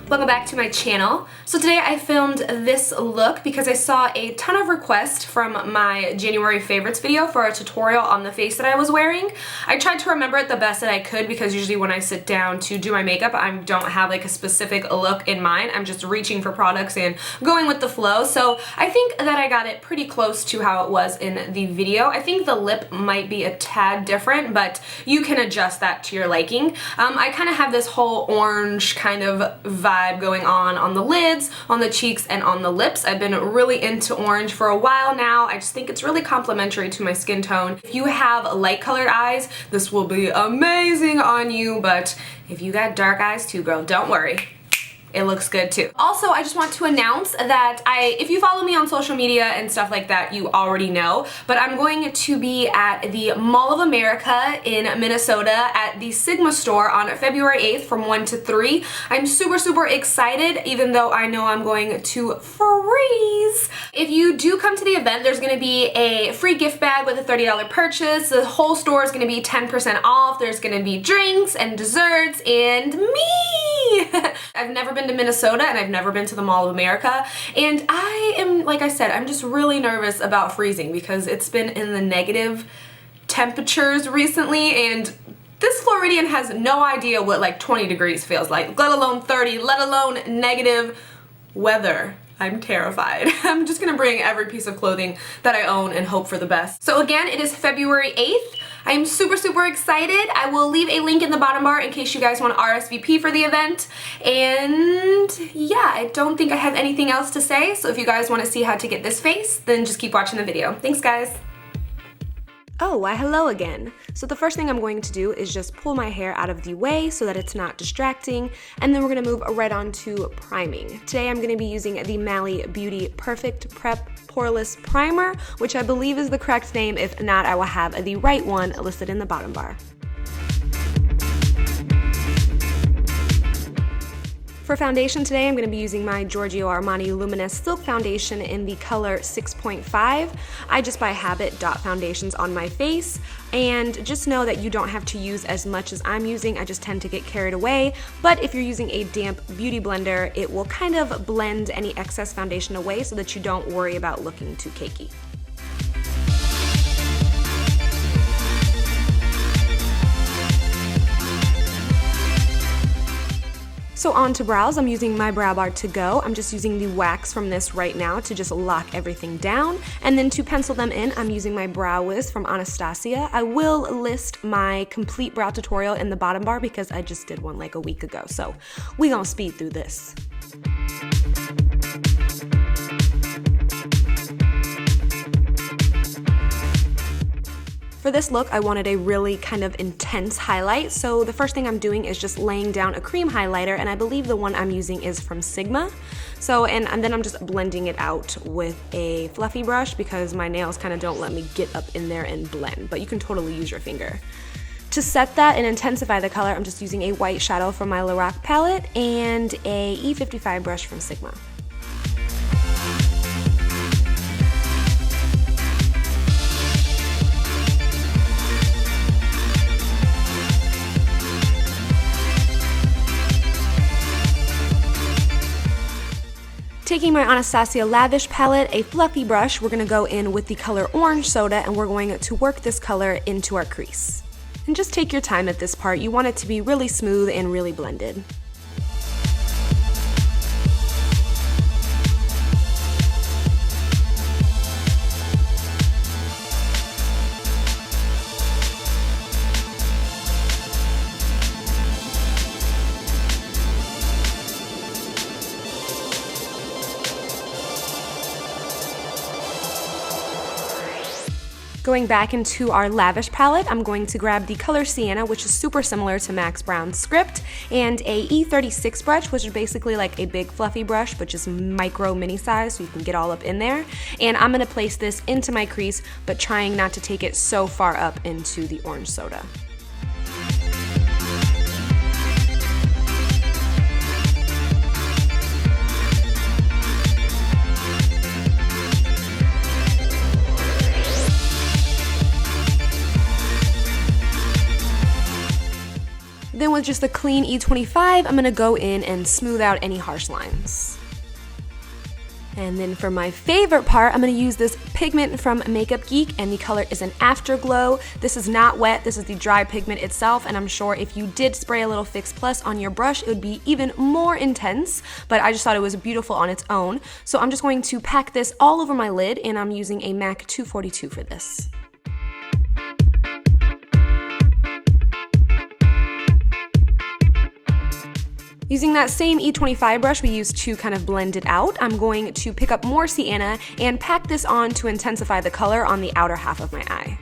Welcome back to my channel. So today I filmed this look because I saw a ton of requests from my January favorites video for a tutorial on the face that I was wearing. I tried to remember it the best that I could because usually when I sit down to do my makeup I don't have like a specific look in mind. I'm just reaching for products and going with the flow. So I think that I got it pretty close to how it was in the video. I think the lip might be a tad different, but you can adjust that to your liking. I kind of have this whole orange kind of vibe going on the lids, on the cheeks, and on the lips. I've been really into orange for a while now. I just think it's really complementary to my skin tone. If you have light colored eyes, this will be amazing on you, but if you got dark eyes too, girl, don't worry. It looks good too. Also, I just want to announce that if you follow me on social media and stuff like that, you already know, but I'm going to be at the Mall of America in Minnesota at the Sigma store on February 8th from 1 to 3. I'm super excited, even though I know I'm going to freeze. If you do come to the event, there's going to be a free gift bag with a $30 purchase. The whole store is going to be 10% off. There's going to be drinks and desserts and me. I've never been to Minnesota and I've never been to the Mall of America, and I am, like I said, I'm just really nervous about freezing because it's been in the negative temperatures recently, and this Floridian has no idea what like 20 degrees feels like, let alone 30, let alone negative weather. I'm terrified. I'm just gonna bring every piece of clothing that I own and hope for the best. So again, it is February 8th. I'm super excited. I will leave a link in the bottom bar in case you guys want to RSVP for the event. And yeah, I don't think I have anything else to say. So if you guys want to see how to get this face, then just keep watching the video. Thanks, guys. Oh, why hello again. So the first thing I'm going to do is just pull my hair out of the way so that it's not distracting, and then we're going to move right on to priming. Today I'm going to be using the Mally Beauty Perfect Prep Poreless Primer, which I believe is the correct name. If not, I will have the right one listed in the bottom bar. For foundation today, I'm going to be using my Giorgio Armani Luminous Silk Foundation in the color 6.5. I just by habit dot foundations on my face, and just know that you don't have to use as much as I'm using. I just tend to get carried away, but if you're using a damp beauty blender, it will kind of blend any excess foundation away so that you don't worry about looking too cakey. So on to brows, I'm using my Brow Bar To Go. I'm just using the wax from this right now to just lock everything down. And then to pencil them in, I'm using my Brow Wiz from Anastasia. I will list my complete brow tutorial in the bottom bar because I just did one like a week ago. So we gonna speed through this. For this look, I wanted a really kind of intense highlight, so the first thing I'm doing is just laying down a cream highlighter, and I believe the one I'm using is from Sigma. So, and then I'm just blending it out with a fluffy brush because my nails kind of don't let me get up in there and blend, but you can totally use your finger. To set that and intensify the color, I'm just using a white shadow from my Lorac palette and a E55 brush from Sigma. Taking my Anastasia Lavish palette, a fluffy brush, we're going to go in with the color Orange Soda, and we're going to work this color into our crease. And just take your time at this part. You want it to be really smooth and really blended. Going back into our Lavish palette, I'm going to grab the color Sienna, which is super similar to Max Brown's script, and a E36 brush, which is basically like a big fluffy brush, but just micro mini size so you can get all up in there. And I'm going to place this into my crease, but trying not to take it so far up into the Orange Soda. Then with just the clean E25, I'm gonna go in and smooth out any harsh lines. And then for my favorite part, I'm going to use this pigment from Makeup Geek, and the color is an Afterglow. This is not wet, this is the dry pigment itself, and I'm sure if you did spray a little Fix Plus on your brush, it would be even more intense, but I just thought it was beautiful on its own. So I'm just going to pack this all over my lid, and I'm using a MAC 242 for this. Using that same E25 brush we used to kind of blend it out, I'm going to pick up more Sienna and pack this on to intensify the color on the outer half of my eye.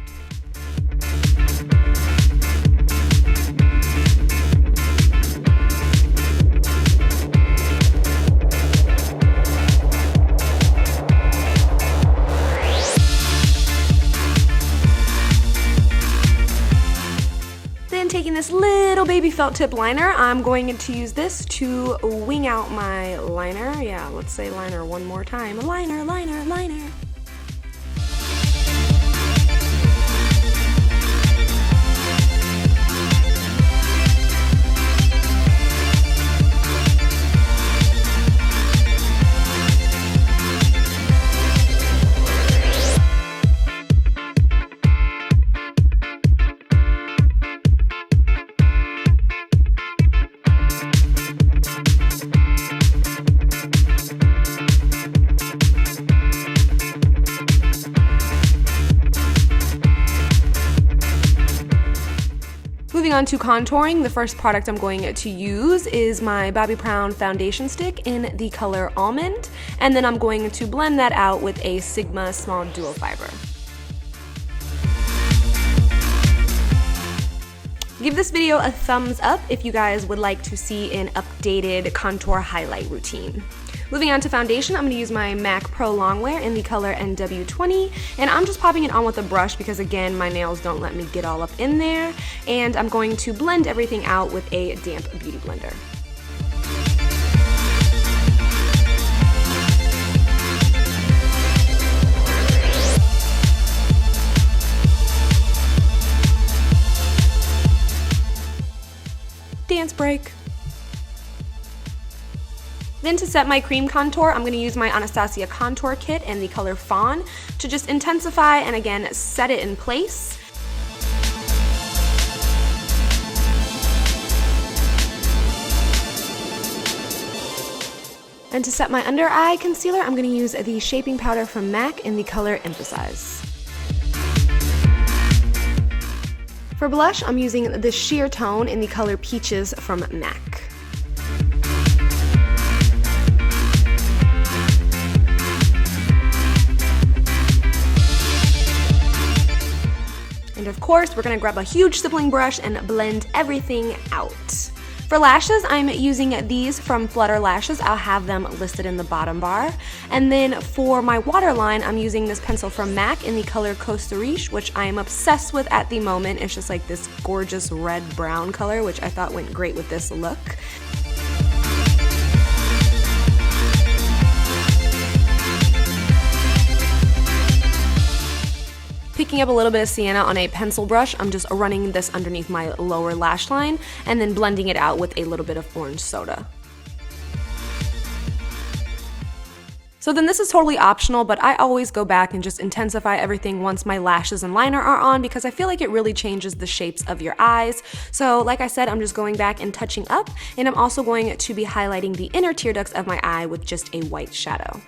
Taking this little baby felt tip liner, I'm going to use this to wing out my liner. Yeah, let's say liner one more time. Liner, liner, liner. Moving on to contouring, the first product I'm going to use is my Bobbi Brown foundation stick in the color Almond, and then I'm going to blend that out with a Sigma small duo fiber. Give this video a thumbs up if you guys would like to see an updated contour highlight routine. Moving on to foundation, I'm going to use my MAC Pro Longwear in the color NW20, and I'm just popping it on with a brush because, again, my nails don't let me get all up in there, and I'm going to blend everything out with a damp beauty blender. Dance break. Then to set my cream contour, I'm going to use my Anastasia contour kit in the color Fawn to just intensify and again set it in place. And to set my under eye concealer, I'm going to use the shaping powder from MAC in the color Emphasize. For blush, I'm using the sheer tone in the color Peaches from MAC. And of course, we're gonna grab a huge stippling brush and blend everything out. For lashes, I'm using these from Flutter Lashes. I'll have them listed in the bottom bar. And then for my waterline, I'm using this pencil from MAC in the color Costa Riche, which I am obsessed with at the moment. It's just like this gorgeous red-brown color, which I thought went great with this look. Picking up a little bit of Sienna on a pencil brush, I'm just running this underneath my lower lash line and then blending it out with a little bit of orange soda. So then this is totally optional, but I always go back and just intensify everything once my lashes and liner are on because I feel like it really changes the shapes of your eyes. So like I said, I'm just going back and touching up, and I'm also going to be highlighting the inner tear ducts of my eye with just a white shadow.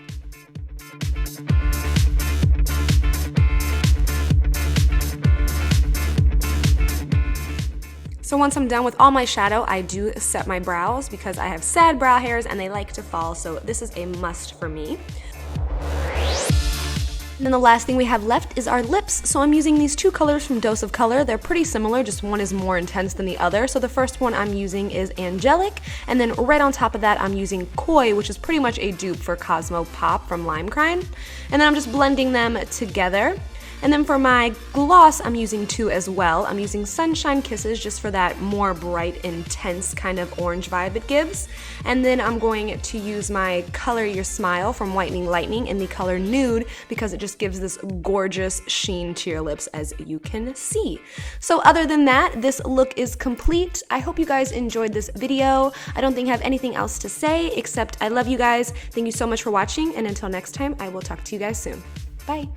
So once I'm done with all my shadow, I do set my brows because I have sad brow hairs and they like to fall, so this is a must for me. And then the last thing we have left is our lips. So I'm using these two colors from Dose of Color. They're pretty similar, just one is more intense than the other. So the first one I'm using is Angelic, and then right on top of that I'm using Koi, which is pretty much a dupe for Cosmo Pop from Lime Crime. And then I'm just blending them together. And then for my gloss, I'm using two as well. I'm using Sunshine Kisses just for that more bright, intense kind of orange vibe it gives. And then I'm going to use my Color Your Smile from Whitening Lightning in the color Nude because it just gives this gorgeous sheen to your lips, as you can see. So other than that, this look is complete. I hope you guys enjoyed this video. I don't think I have anything else to say except I love you guys. Thank you so much for watching, and until next time, I will talk to you guys soon. Bye.